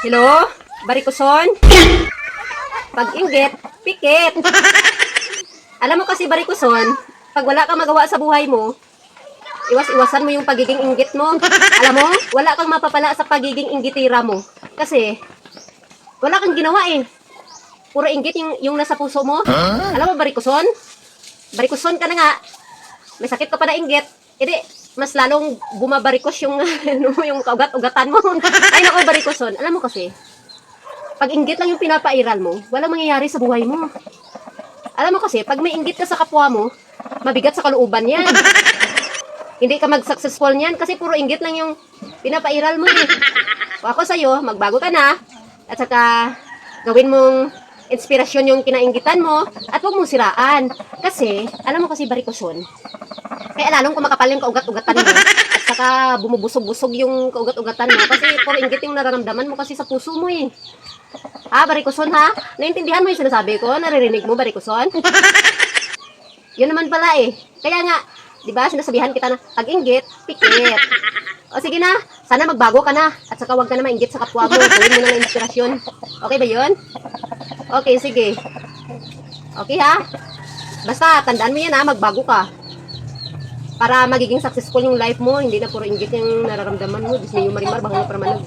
Hello? Barikuson? Pag-inggit, pikit. Alam mo kasi, Barikuson, pag wala kang magawa sa buhay mo, iwas-iwasan mo yung pagiging inggit mo. Alam mo, wala kang mapapala sa pagiging inggitira mo. Kasi, wala kang ginawa eh. Puro inggit yung nasa puso mo. Alam mo, Barikuson? Barikuson ka na nga. May sakit ka pa na inggit. Edi, mas lalong bumabarikos yung, yung kaugat-ugatan mo. Ay, naku, Barikuson. Alam mo kasi, pag inggit lang yung pinapairal mo, walang mangyayari sa buhay mo. Alam mo kasi, pag may inggit ka sa kapwa mo, mabigat sa kalooban yan. Hindi ka mag-successful niyan kasi puro inggit lang yung pinapairal mo eh. O ako sa'yo, magbago ka na, at saka gawin mong inspirasyon yung kinainggitan mo, at huwag mong siraan. Kasi, alam mo kasi, Barikuson, kaya lalong kumakapal yung kaugat-ugatan mo, at saka bumubusog-busog yung kaugat-ugatan mo, kasi puro inggit yung nararamdaman mo kasi sa puso mo eh. Ha, Barikuson ha? Naintindihan mo yung sinasabi ko? Naririnig mo, Barikuson? Yun naman pala eh. Kaya nga, di ba, sinasabihan kita na pag-inggit, pikit. O sige na, sana magbago ka na. At saka wag ka na mainggit sa kapwa mo. Gawin mo na ng inspirasyon. Okay ba yun? Okay, sige. Okay ha? Basta, tandaan mo yan ha, magbago ka. Para magiging successful yung life mo, hindi na puro inggit yung nararamdaman mo. Diyos mo yung marimar, bahang na pramanag.